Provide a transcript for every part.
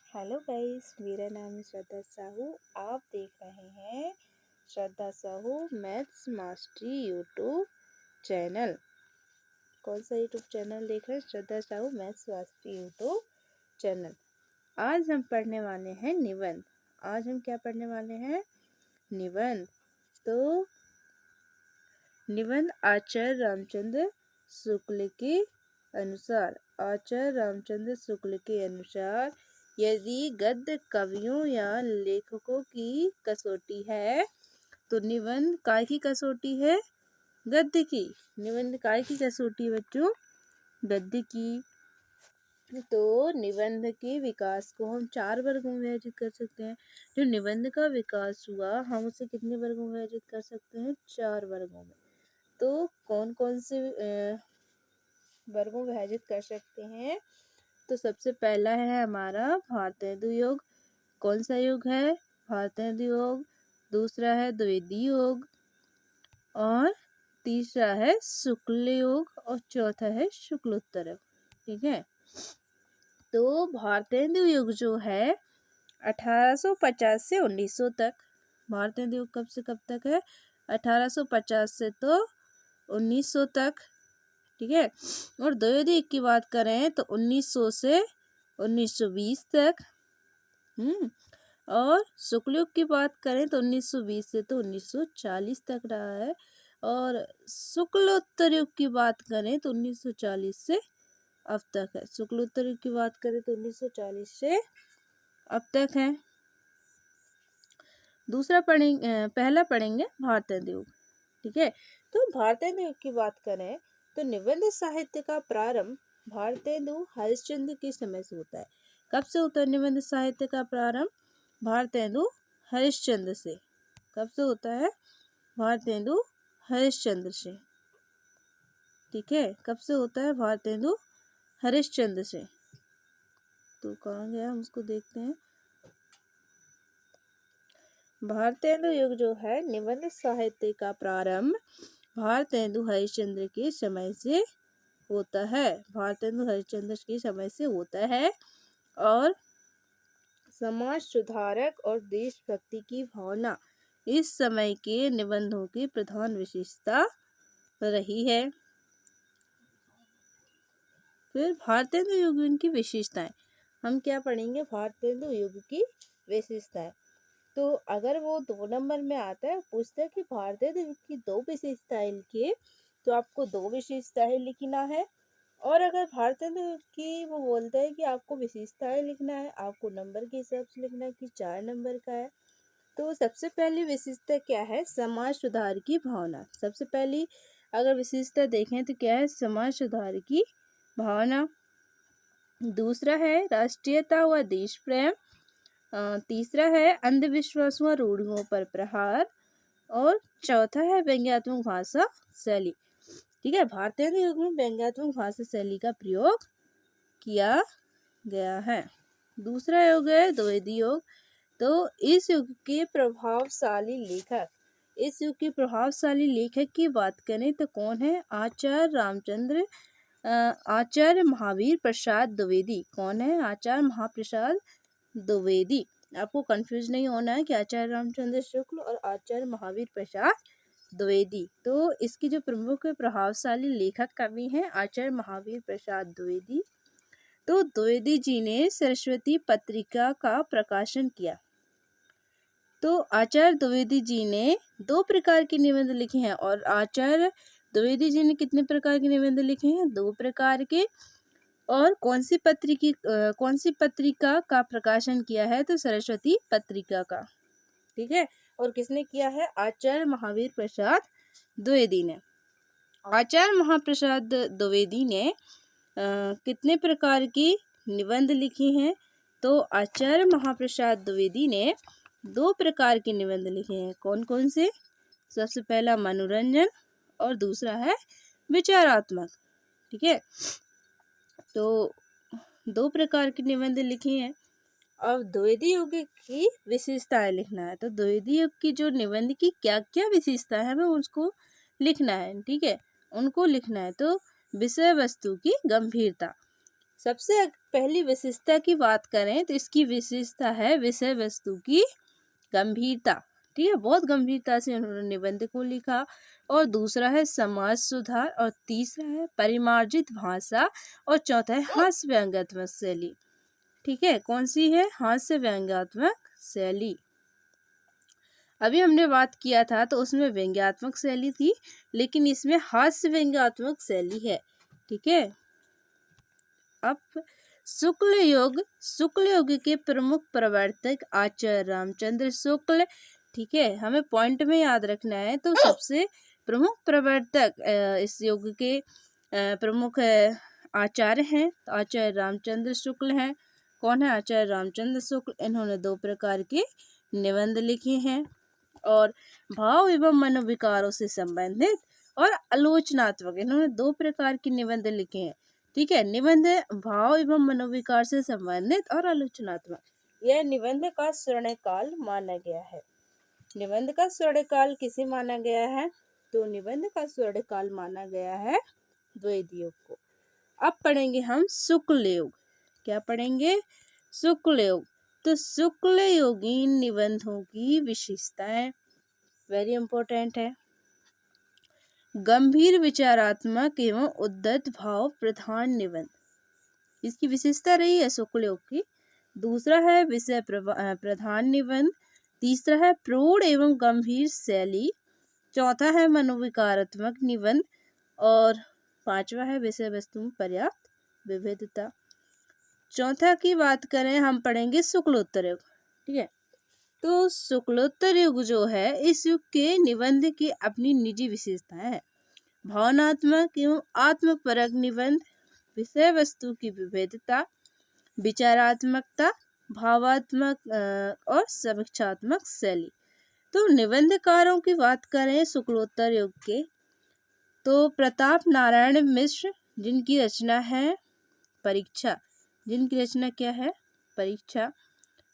Hello guys, मेरा नाम है श्रद्धा साहू। आप देख रहे हैं Shraddha Sahu maths mastery YouTube channel. कौन सा यूट्यूब चैनल देख रहे हैं? Shraddha Sahu maths mastery YouTube channel. आज हम पढ़ने वाले हैं निबंध। आज हम क्या पढ़ने वाले हैं? निबंध। तो निबंध आचार्य रामचंद्र शुक्ल के अनुसार यदि गद्य कवियों या लेखकों की कसौटी है तो निबंध काय की कसौटी है? गद्य की। निबंध काय की कसौटी है बच्चों? गद्य की। तो निबंध के विकास को हम 4 वर्गों में विभाजित कर सकते हैं। जो निबंध का विकास हुआ हम उसे कितने वर्गों में विभाजित कर सकते हैं? 4 वर्गों में। तो कौन कौन से वर्गों में विभाजित कर सकते हैं? तो सबसे पहला है हमारा भारतेंदु योग। कौन सा योग है? भारतेंदु योग। दूसरा है द्विवेदी योग और तीसरा है शुक्ल योग और चौथा है शुक्लोत्तर योग। ठीक है। तो भारतेंदु योग जो है 1850 से 1900 तक। भारतेंदु योग कब से कब तक है? 1850 से तो 1900 तक। ठीक है। और द्विवेदी योग की बात करें तो 1900 से 1920 तक। और शुक्ल युग की बात करें तो 1920 से तो 1940 तक रहा है। और शुक्लोत्तर युग की बात करें तो 1940 से अब तक है। शुक्लोत्तर युग की बात करें तो 1940 से अब तक है। पहला पढ़ेंगे भारतेंदु युग। ठीक है। तो भारतेंदु युग की बात करें तो निबंध साहित्य का प्रारंभ भारतेंदु हरिश्चंद्र के समय से होता है। कब से होता है निबंध साहित्य का प्रारंभ? भारतेंदु हरिश्चंद्र से। कब से होता है? भारतेंदु हरिश्चंद्र से। ठीक है। कब से होता है? भारतेंदु हरिश्चंद्र से। तो कहाँ गया, हम उसको देखते हैं। भारतेंदु युग जो है निबंध साहित्य का प्रारंभ भारतेंदु हरिश्चंद्र के समय से होता है। भारतेंदु हरिश्चंद्र के समय से होता है। और समाज सुधारक और देशभक्ति की भावना इस समय के निबंधों की प्रधान विशेषता रही है। फिर भारतेंदु युग की विशेषताएं हम क्या पढ़ेंगे? भारतेंदु युग की विशेषताएं। तो अगर वो 2 नंबर में आता है, पूछता है कि भारतेंदु युग की 2 विशेषताएं लिखिए, तो आपको 2 विशेषताएं लिखना है। और अगर भारतेंदु युग की वो बोलता है कि आपको विशेषताएं लिखना है, आपको नंबर के हिसाब से लिखना है कि 4 नंबर का है। तो सबसे पहली विशेषता क्या है? समाज सुधार की भावना। सबसे पहली अगर विशेषता देखें तो क्या है? समाज सुधार की भावना। दूसरा है राष्ट्रीयता व देश प्रेम। तीसरा है अंधविश्वासों व रूढ़ियों पर प्रहार। और चौथा है व्यंग्यात्मक भाषा शैली। ठीक है। भारतेंदु युग में व्यंग्यात्मक भाषा शैली का प्रयोग किया गया है। दूसरा युग है द्विवेदी युग। तो इस युग के प्रभावशाली लेखक की बात करें तो कौन है? आचार्य महावीर प्रसाद द्विवेदी। कौन है? आचार्य महाप्रसाद द्विवेदी। आपको कंफ्यूज नहीं होना है कि आचार्य रामचंद्र शुक्ल और आचार्य महावीर प्रसाद द्विवेदी। तो इसकी जो प्रमुख प्रभावशाली लेखक कवि हैं आचार्य महावीर प्रसाद द्विवेदी। तो द्विवेदी जी ने सरस्वती पत्रिका का प्रकाशन किया। तो आचार्य द्विवेदी जी ने 2 प्रकार के निबंध लिखे हैं। और आचार्य द्विवेदी जी ने कितने प्रकार के निबंध लिखे हैं? 2 प्रकार के। और कौन सी पत्रिका का प्रकाशन किया है? तो सरस्वती पत्रिका का। ठीक है। और किसने किया है? आचार्य महावीर प्रसाद द्विवेदी ने। आचार्य महाप्रसाद द्विवेदी ने कितने प्रकार की निबंध लिखे हैं? तो आचार्य महाप्रसाद द्विवेदी ने 2 प्रकार के निबंध लिखे हैं। कौन कौन से? सबसे पहला मनोरंजन और दूसरा है विचारात्मक। ठीक है। तो 2 प्रकार के निबंध लिखे हैं। अब द्विवेदी युग की विशेषताएं लिखना है। तो द्विवेदी युग की जो निबंध की क्या क्या विशेषता है हमें उसको लिखना है। ठीक है। उनको लिखना है। तो विषय वस्तु की गंभीरता। सबसे पहली विशेषता की बात करें तो इसकी विशेषता है विषय वस्तु की गंभीरता। ठीक है, बहुत गंभीरता से उन्होंने निबंध को लिखा। और दूसरा है समाज सुधार, और तीसरा है परिमार्जित भाषा, और चौथा है हास्य व्यंग्यात्मक शैली। ठीक है, कौन सी है? हास्य व्यंग्यात्मक शैली। अभी हमने बात किया था तो उसमें व्यंग्यात्मक शैली थी, लेकिन इसमें हास्य व्यंग्यात्मक शैली है। ठीक है, अब शुक्ल युग के प्रमुख प्रवर्तक आचार्य रामचंद्र शुक्ल। ठीक है, हमें पॉइंट में याद रखना है। तो सबसे प्रमुख प्रवर्तक इस युग के प्रमुख आचार्य हैं, तो आचार्य रामचंद्र शुक्ल हैं। कौन है? आचार्य रामचंद्र शुक्ल। इन्होंने 2 प्रकार के निबंध लिखे हैं, और भाव एवं मनोविकारों से संबंधित और आलोचनात्मक, इन्होंने 2 प्रकार के निबंध लिखे हैं। ठीक है, निबंध भाव एवं मनोविकार से संबंधित और आलोचनात्मक। यह निबंध का स्वर्णकाल माना गया है। निबंध का स्वर्णकाल किसे माना गया है? तो निबंध का स्वर्णकाल माना गया है द्वैध युग को। अब पढ़ेंगे हम शुक्ल युग। क्या पढ़ेंगे? शुक्ल युग। तो शुक्ल युगीन निबंधों की विशेषताएं वेरी इंपॉर्टेंट है। गंभीर विचारात्मक एवं उद्धत भाव प्रधान निबंध, इसकी विशेषता रही है शुक्ल युग की। दूसरा है विषय प्रधान निबंध। तीसरा है प्रौढ़ एवं गंभीर शैली। चौथा है मनोविकारात्मक निबंध। और पांचवा है विषय वस्तु में पर्याप्त विविधता। चौथा की बात करें, हम पढ़ेंगे शुक्लोत्तर युग। ठीक है, तो शुक्लोत्तर युग जो है, इस युग के निबंध की अपनी निजी विशेषताएं हैं। भावनात्मक एवं आत्मपरक निबंध, विषय वस्तु की विविधता, विचारात्मकता, भावात्मक और समीक्षात्मक शैली। तो निबंधकारों की बात करें शुक्लोत्तर युग के, तो प्रताप नारायण मिश्र, जिनकी रचना है परीक्षा। जिनकी रचना क्या है? परीक्षा।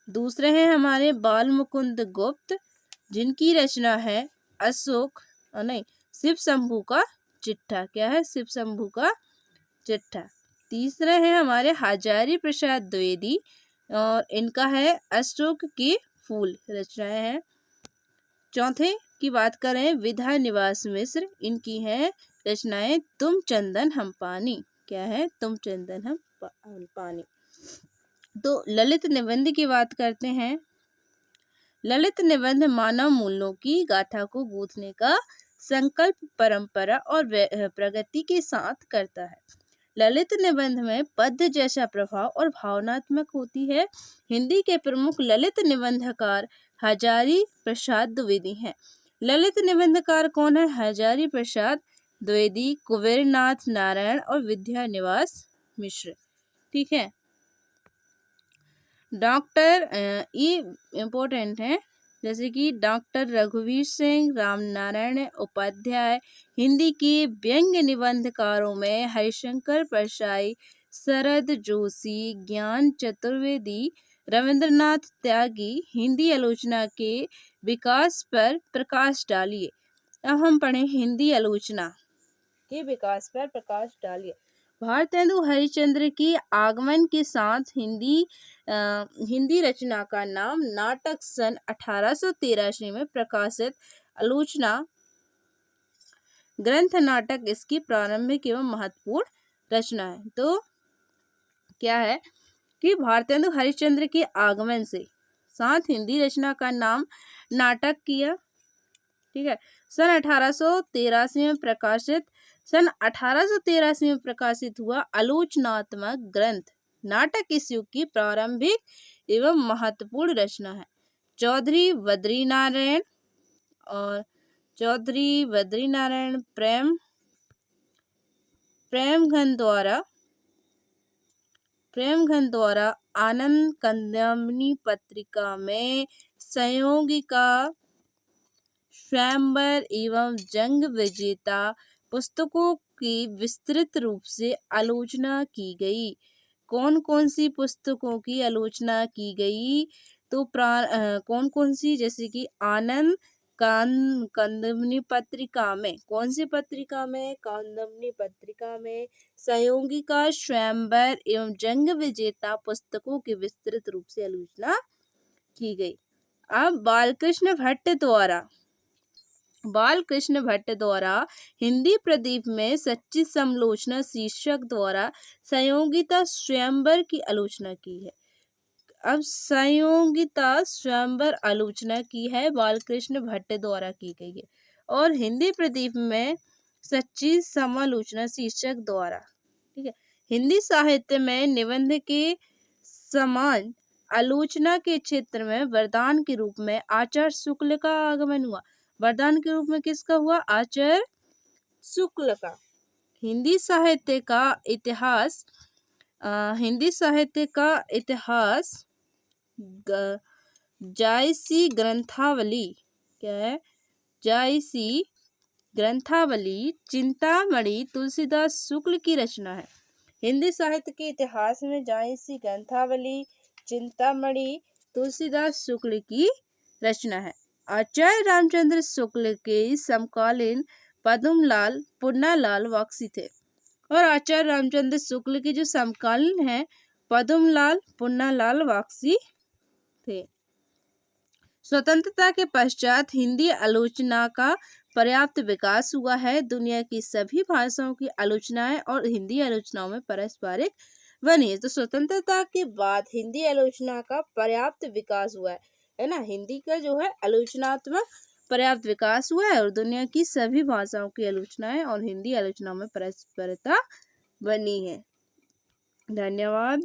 दूसरे हैं हमारे बाल मुकुंद गुप्त, जिनकी रचना है अशोक नहीं शिव शंभू का चिट्ठा। क्या है? शिव शंभू का चिट्ठा। तीसरे हैं हमारे हजारी प्रसाद द्विवेदी, और इनका है अशोक के फूल रचनाएं हैं। चौथे की बात करें विधा निवास मिश्र, इनकी है रचनाएं तुम चंदन हम पानी। क्या है? तुम चंदन हम पानी। तो ललित निबंध की बात करते हैं। ललित निबंध मानव मूल्यों की गाथा को गूंथने का संकल्प परंपरा और प्रगति के साथ करता है। ललित निबंध में पद्य जैसा प्रभाव और भावनात्मक होती है। हिंदी के प्रमुख ललित निबंधकार हजारी प्रसाद द्विवेदी हैं। ललित निबंधकार कौन है? हजारी प्रसाद द्विवेदी, कुबेरनाथ नारायण और विद्या निवास मिश्र। ठीक है, डॉक्टर ये इम्पोर्टेंट है, जैसे कि डॉक्टर रघुवीर सिंह, राम नारायण उपाध्याय। हिंदी के व्यंग्य निबंधकारों में हरिशंकर परसाई, शरद जोशी, ज्ञान चतुर्वेदी, रविंद्रनाथ त्यागी। हिंदी आलोचना के विकास पर प्रकाश डालिए। अब हम पढ़ें हिंदी आलोचना के विकास पर प्रकाश डालिए। भारतेंदु हरिश्चंद्र के आगमन के साथ हिंदी रचना का नाम नाटक सन 1883 में प्रकाशित आलोचना ग्रंथ नाटक इसकी प्रारंभिक एवं महत्वपूर्ण रचना है। तो क्या है कि भारतेंदु हरिश्चंद्र के आगमन से साथ हिंदी रचना का नाम नाटक किया। ठीक है, सन 1883 में प्रकाशित हुआ आलोचनात्मक ग्रंथ नाटक इस युग की प्रारंभिक एवं महत्वपूर्ण रचना है। चौधरी बद्रीनारायण प्रेमघन द्वारा आनंद कंदमनी पत्रिका में संयोगिका, स्वयंवर एवं जंग विजेता पुस्तकों की विस्तृत रूप से आलोचना की गई। कौन कौन सी पुस्तकों की आलोचना की गई? तो कौन कौन सी? जैसे कि आनंद कादम्बनी पत्रिका में, कौन सी पत्रिका में? कादम्बनी पत्रिका में सहयोगिका, स्वयंवर एवं जंग विजेता पुस्तकों की विस्तृत रूप से आलोचना की गई। अब बालकृष्ण भट्ट द्वारा हिंदी प्रदीप में सच्ची समालोचना शीर्षक द्वारा संयोगिता स्वयंवर की आलोचना की है। अब संयोगिता स्वयंवर आलोचना की है बालकृष्ण भट्ट द्वारा की गई है, और हिंदी प्रदीप में सच्ची समालोचना शीर्षक द्वारा, ठीक है। हिंदी साहित्य में निबंध के समान आलोचना के क्षेत्र में वरदान के रूप में आचार्य शुक्ल का आगमन हुआ। वरदान के रूप में किसका हुआ? आचार्य शुक्ल का। हिंदी साहित्य का इतिहास जायसी ग्रंथावली, क्या है? जायसी ग्रंथावली चिंतामणि तुलसीदास शुक्ल की रचना है। हिंदी साहित्य के इतिहास में जायसी ग्रंथावली चिंतामणि तुलसीदास शुक्ल की रचना है। आचार्य रामचंद्र शुक्ल के समकालीन पद्मलाल पुन्नालाल वाक्सी थे, और आचार्य रामचंद्र शुक्ल के जो समकालीन हैं पद्मलाल पुन्नालाल वाक्सी थे। स्वतंत्रता के पश्चात हिंदी आलोचना का पर्याप्त विकास हुआ है। दुनिया की सभी भाषाओं की आलोचनाएं और हिंदी आलोचनाओं में पारस्परिक बनी है। तो स्वतंत्रता के बाद हिंदी आलोचना का पर्याप्त विकास हुआ है ना। हिंदी का जो है आलोचनात्मक पर्याप्त विकास हुआ है, और दुनिया की सभी भाषाओं की आलोचनाएं और हिंदी आलोचनाओं में परस्परता बनी है। धन्यवाद।